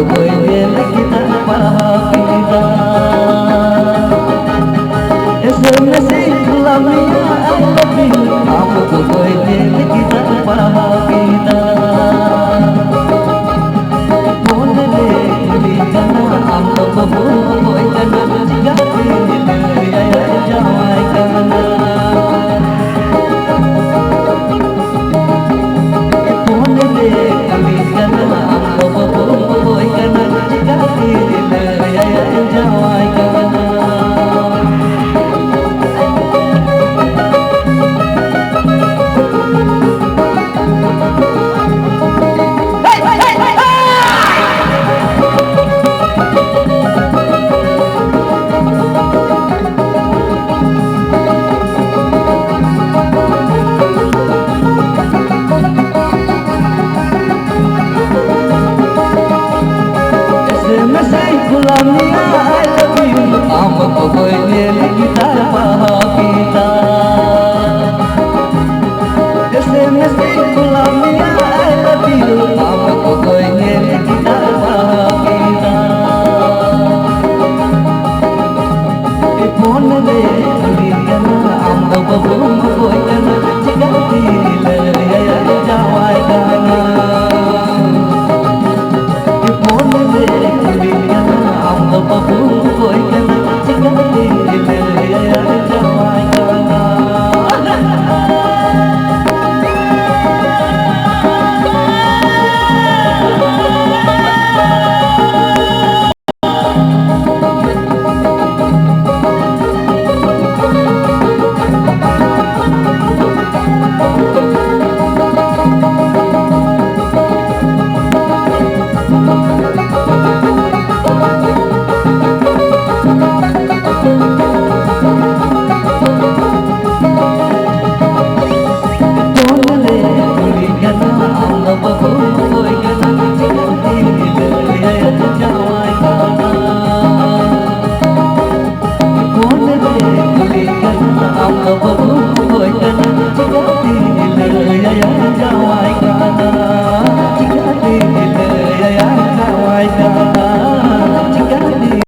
koy nel kita pahapida SMS lamia I love you amko koy nel kita pahapida phone le kana amko koy kana jigati le jawai kana Lamia I love you amko koy nel kita pahapida SMS lamia